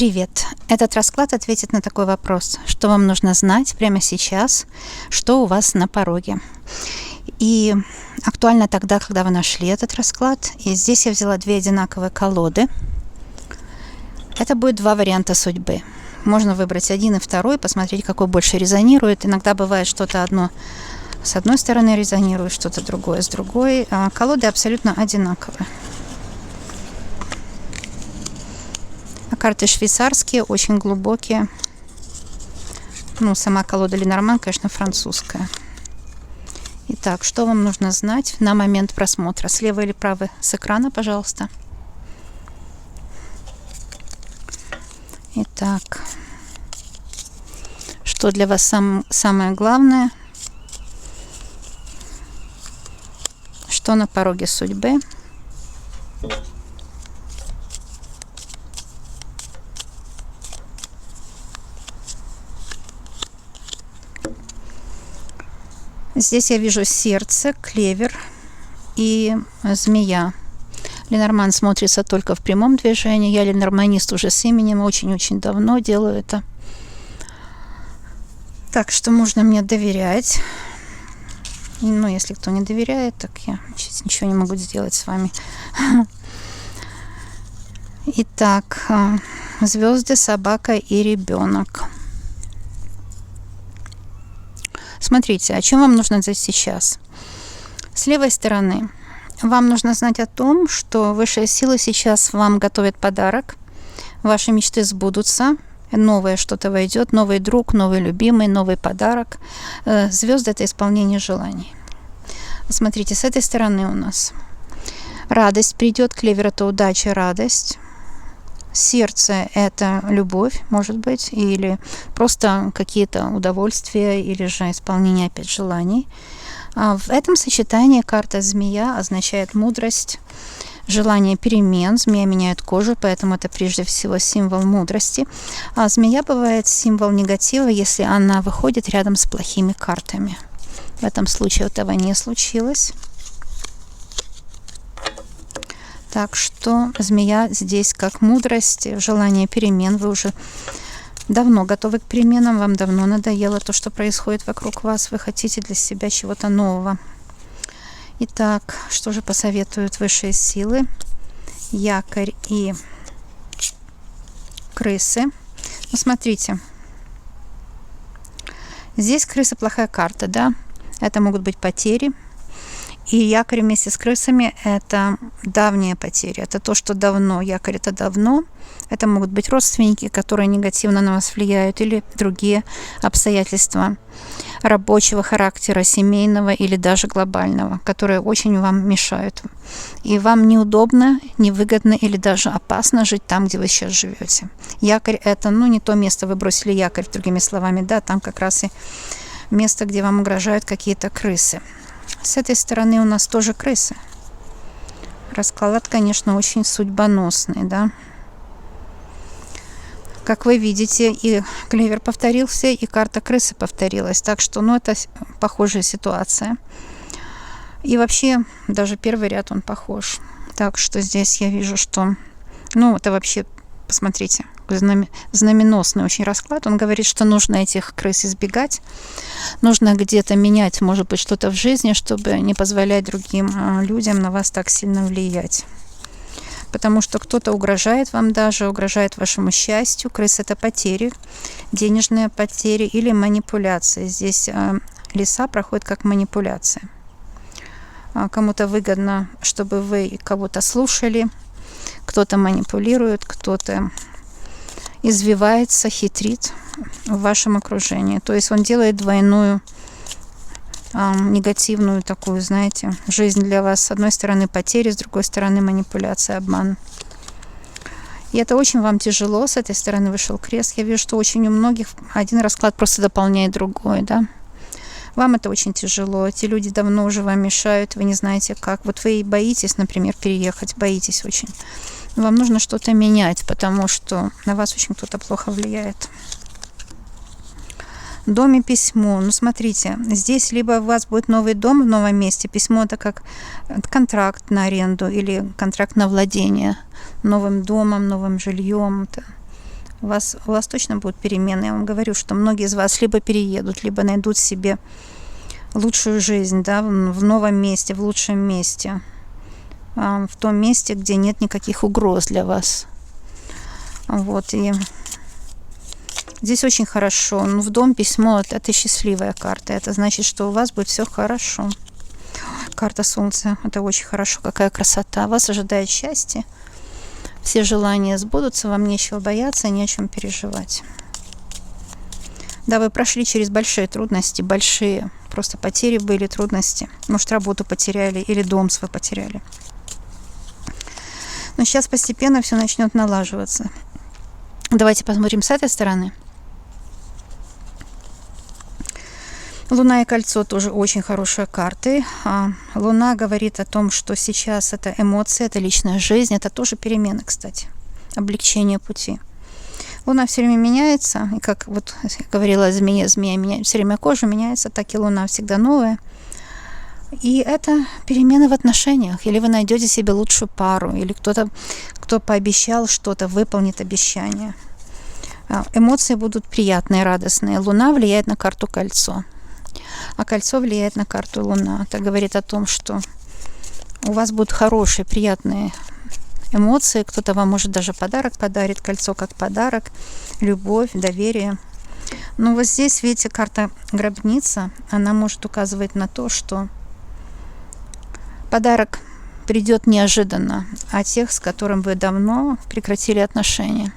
Привет! Этот расклад ответит на такой вопрос, что вам нужно знать прямо сейчас, что у вас на пороге. И актуально тогда, когда вы нашли этот расклад. И здесь я взяла две одинаковые колоды. Это будет два варианта судьбы. Можно выбрать один и второй, посмотреть, какой больше резонирует. Иногда бывает что-то одно с одной стороны резонирует, что-то другое с другой. Колоды абсолютно одинаковые. Карты швейцарские, очень глубокие. Сама колода Ленорман, конечно, французская. Итак, что вам нужно знать на момент просмотра? Слева или право с экрана, пожалуйста. Итак, что для вас самое главное? Что на пороге судьбы? Здесь я вижу сердце, клевер и змея. Ленорман смотрится только в прямом движении. Я ленорманист уже с именем, очень-очень давно делаю это. Так что можно мне доверять. Если кто не доверяет, так я сейчас ничего не могу сделать с вами. Итак, звезды, собака и ребенок. Смотрите, о чем вам нужно знать сейчас. С левой стороны вам нужно знать о том, что высшие силы сейчас вам готовят подарок. Ваши мечты сбудутся. Новое что-то войдет. Новый друг, новый любимый, новый подарок. Звезды – это исполнение желаний. Смотрите, с этой стороны у нас радость придет. Клевер – это удача, радость. Сердце – это любовь, может быть, или просто какие-то удовольствия, или же исполнение опять желаний. А в этом сочетании карта змея означает мудрость, желание перемен. Змея меняет кожу, поэтому это прежде всего символ мудрости. А змея бывает символ негатива, если она выходит рядом с плохими картами. В этом случае этого не случилось. Так что змея здесь как мудрость, желание перемен. Вы уже давно готовы к переменам, вам давно надоело то, что происходит вокруг вас. Вы хотите для себя чего-то нового. Итак, что же посоветуют высшие силы? Якорь и крысы. Смотрите. Здесь крыса плохая карта, да? Это могут быть потери. И якорь вместе с крысами – это давние потери. Это то, что давно. Якорь – это давно. Это могут быть родственники, которые негативно на вас влияют, или другие обстоятельства рабочего характера, семейного или даже глобального, которые очень вам мешают. И вам неудобно, невыгодно или даже опасно жить там, где вы сейчас живете. Якорь – это, не то место, вы бросили якорь, другими словами, да, там как раз и место, где вам угрожают какие-то крысы. С этой стороны у нас тоже крысы. Расклад, конечно, очень судьбоносный, да. Как вы видите, и клевер повторился, и карта крысы повторилась. Так что, это похожая ситуация. И вообще, даже первый ряд, он похож. Так что здесь я вижу, что... это вообще, посмотрите, знаменосный очень расклад. Он говорит, что нужно этих крыс избегать. Нужно где-то менять, может быть, что-то в жизни, чтобы не позволять другим людям на вас так сильно влиять. Потому что кто-то угрожает вам даже, угрожает вашему счастью. Крысы – это потери, денежные потери или манипуляции. Здесь лиса проходит как манипуляция. Кому-то выгодно, чтобы вы кого-то слушали, кто-то манипулирует, кто-то извивается, хитрит в вашем окружении. То есть он делает двойную негативную такую, знаете, жизнь для вас. С одной стороны потери, с другой стороны манипуляция, обман. И это очень вам тяжело. С этой стороны вышел крест. Я вижу, что очень у многих один расклад просто дополняет другой, да. Вам это очень тяжело. Эти люди давно уже вам мешают, вы не знаете как. Вот вы боитесь, например, переехать, боитесь очень. Вам нужно что-то менять, потому что на вас очень кто-то плохо влияет. В доме письмо. Смотрите, здесь либо у вас будет новый дом в новом месте. Письмо – это как контракт на аренду или контракт на владение новым домом, новым жильем. У вас точно будут перемены. Я вам говорю, что многие из вас либо переедут, либо найдут себе лучшую жизнь, да, в новом месте, в лучшем месте, в том месте, где нет никаких угроз для вас. Вот, и здесь очень хорошо. В дом письмо – это счастливая карта. Это значит, что у вас будет все хорошо. Карта Солнца – это очень хорошо. Какая красота. Вас ожидает счастье. Все желания сбудутся, вам нечего бояться, не о чем переживать. Да, вы прошли через большие трудности, большие. Просто потери были, трудности. Может, работу потеряли или дом свой потеряли. Но сейчас постепенно все начнет налаживаться. Давайте посмотрим с этой стороны. Луна и кольцо тоже очень хорошие карты. Луна говорит о том, что сейчас это эмоции, это личная жизнь, это тоже перемены, кстати, облегчение пути. Луна все время меняется, и как вот говорила змея меняет все время кожу, меняется, так и Луна всегда новая. И это перемены в отношениях. Или вы найдете себе лучшую пару, или кто-то, кто пообещал что-то, выполнит обещание. Эмоции будут приятные, радостные. Луна влияет на карту кольцо, а кольцо влияет на карту Луна. Это говорит о том, что у вас будут хорошие, приятные эмоции. Кто-то вам, может, даже подарок подарит. Кольцо как подарок, любовь, доверие. Но вот здесь, видите, карта гробница, она может указывать на то, что подарок придет неожиданно от тех, с которым вы давно прекратили отношения.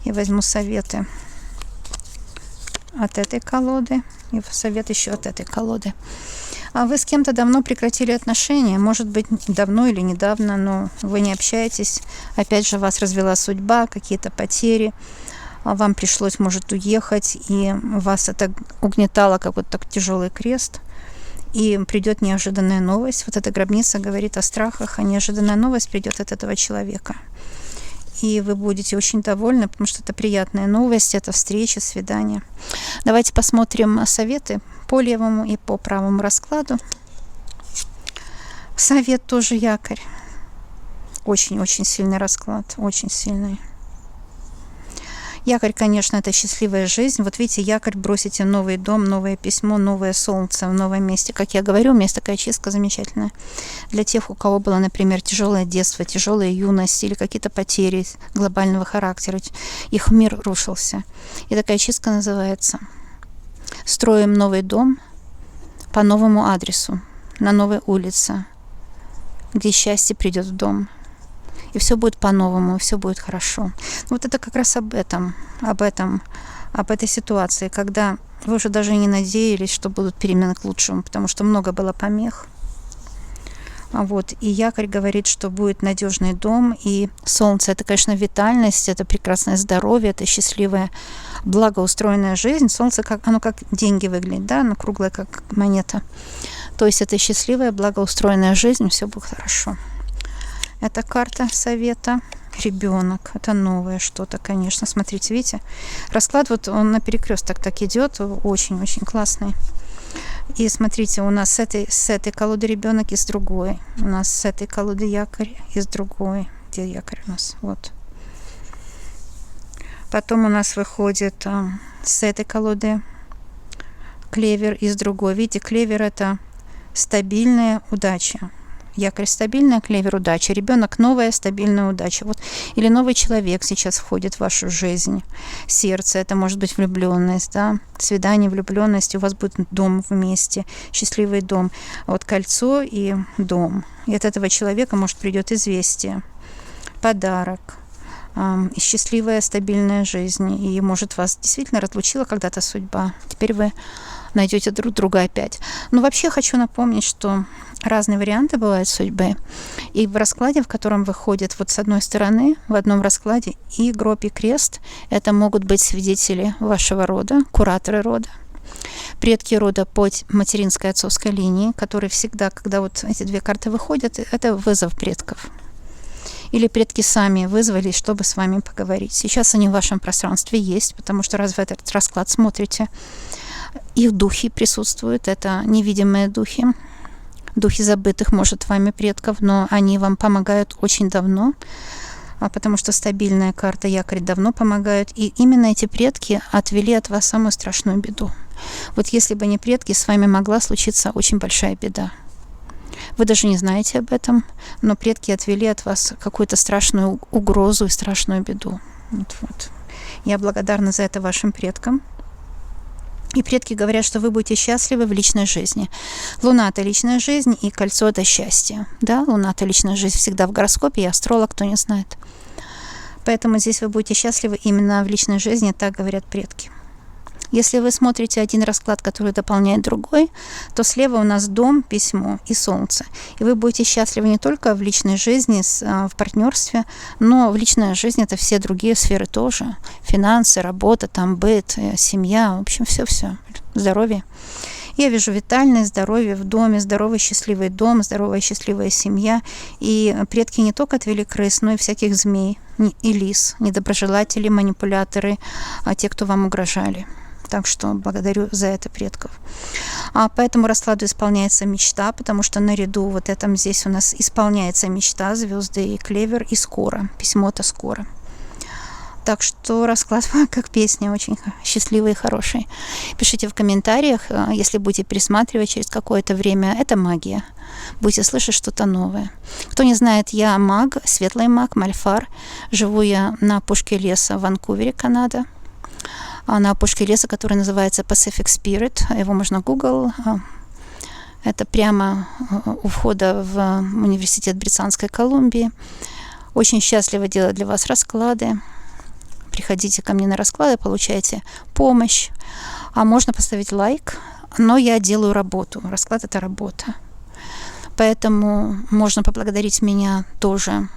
Я возьму советы от этой колоды и совет еще от этой колоды. А вы с кем-то давно прекратили отношения, может быть, давно или недавно, но вы не общаетесь. Опять же, вас развела судьба, какие-то потери, вам пришлось, может, уехать, и вас это угнетало, как вот так тяжелый крест. И придет неожиданная новость. Вот эта гробница говорит о страхах, а неожиданная новость придет от этого человека. И вы будете очень довольны, потому что это приятная новость, это встреча, свидание. Давайте посмотрим советы по левому и по правому раскладу. Совет тоже якорь. Очень-очень сильный расклад, очень сильный. Якорь, конечно, это счастливая жизнь. Вот видите, якорь бросите в новый дом, новое письмо, новое солнце в новом месте. Как я говорю, у меня есть такая чистка замечательная. Для тех, у кого было, например, тяжелое детство, тяжелая юность или какие-то потери глобального характера, их мир рушился. И такая чистка называется «Строим новый дом по новому адресу, на новой улице, где счастье придет в дом». И все будет по-новому, все будет хорошо. Вот это как раз об этой ситуации, когда вы уже даже не надеялись, что будут перемены к лучшему, потому что много было помех. Вот. И якорь говорит, что будет надежный дом, и солнце – это, конечно, витальность, это прекрасное здоровье, это счастливая, благоустроенная жизнь. Солнце, оно как деньги выглядит, да, оно круглое, как монета. То есть это счастливая, благоустроенная жизнь, все будет хорошо. Это карта совета. Ребенок. Это новое что-то, конечно. Смотрите, видите? Расклад вот он на перекресток так идет. Очень-очень классный. И смотрите, у нас с этой колоды ребенок и с другой. У нас с этой колоды якорь и с другой. Где якорь у нас? Вот. Потом у нас выходит с этой колоды клевер и с другой. Видите, клевер это стабильная удача. Якорь стабильная, клевер удача. Ребенок новая, стабильная удача. Вот. Или новый человек сейчас входит в вашу жизнь. Сердце, это может быть влюбленность, да? Свидание, влюбленность. У вас будет дом вместе, счастливый дом. Вот кольцо и дом. И от этого человека, может, придет известие, подарок, счастливая, стабильная жизнь. И, может, вас действительно разлучила когда-то судьба. Теперь вы найдете друг друга опять. Но вообще хочу напомнить, что разные варианты бывают судьбы. И в раскладе, в котором выходит вот с одной стороны, в одном раскладе и гроб, и крест, это могут быть свидетели вашего рода, кураторы рода, предки рода по материнской отцовской линии, которые всегда, когда вот эти две карты выходят, это вызов предков. Или предки сами вызвались, чтобы с вами поговорить. Сейчас они в вашем пространстве есть, потому что раз вы этот расклад смотрите, их духи присутствуют, это невидимые духи, духи забытых, может, вами предков, но они вам помогают очень давно. потому что стабильная карта якорь давно помогают, и именно эти предки отвели от вас самую страшную беду. Вот если бы не предки, с вами могла случиться очень большая беда. Вы даже не знаете об этом, но предки отвели от вас какую-то страшную угрозу и страшную беду. Вот. Я благодарна за это вашим предкам. И предки говорят, что вы будете счастливы в личной жизни. Луна – это личная жизнь, и кольцо – это счастье. Да, Луна – это личная жизнь всегда в гороскопе, я астролог, кто не знает. Поэтому здесь вы будете счастливы именно в личной жизни, так говорят предки. Если вы смотрите один расклад, который дополняет другой, то слева у нас дом, письмо и солнце. И вы будете счастливы не только в личной жизни, в партнерстве, но в личной жизни это все другие сферы тоже. Финансы, работа, там быт, семья, в общем, все-все. Здоровье. Я вижу витальное здоровье в доме, здоровый счастливый дом, здоровая счастливая семья. И предки не только отвели крыс, но и всяких змей и лис, недоброжелатели, манипуляторы, те, кто вам угрожали. Так что благодарю за это предков. По этому раскладу исполняется мечта, потому что наряду вот этом здесь у нас исполняется мечта, звезды и клевер, и скоро. Письмо – это скоро. Так что расклад как песня, очень счастливый и хороший. Пишите в комментариях, если будете пересматривать через какое-то время. Это магия. Будете слышать что-то новое. Кто не знает, я маг, светлый маг, мальфар. Живу я на опушке леса в Ванкувере, Канада. На опушке леса, который называется Pacific Spirit. Его можно Google. Это прямо у входа в университет Британской Колумбии. Очень счастливо делать для вас расклады. Приходите ко мне на расклады, получайте помощь. Можно поставить лайк, но я делаю работу. Расклад – это работа. Поэтому можно поблагодарить меня тоже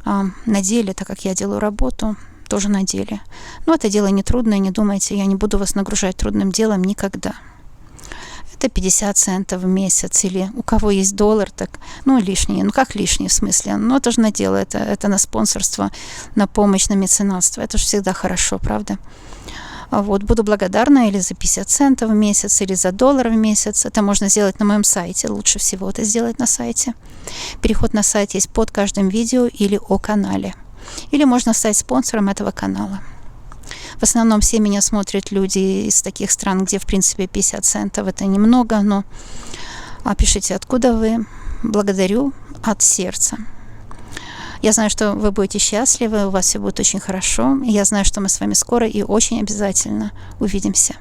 на деле, так как я делаю работу. Тоже на деле. Но это дело не трудное, не думайте, я не буду вас нагружать трудным делом никогда. Это 50 центов в месяц, или у кого есть доллар, так, лишние. Как лишние в смысле? Это же на дело, это на спонсорство, на помощь, на меценатство. Это же всегда хорошо, правда? Буду благодарна или за 50 центов в месяц, или за $1 в месяц. Это можно сделать на моем сайте. Лучше всего это сделать на сайте. Переход на сайт есть под каждым видео или о канале. Или можно стать спонсором этого канала. В основном все меня смотрят люди из таких стран, где, в принципе, 50 центов это немного, но пишите, откуда вы. Благодарю от сердца. Я знаю, что вы будете счастливы, у вас все будет очень хорошо. Я знаю, что мы с вами скоро и очень обязательно увидимся.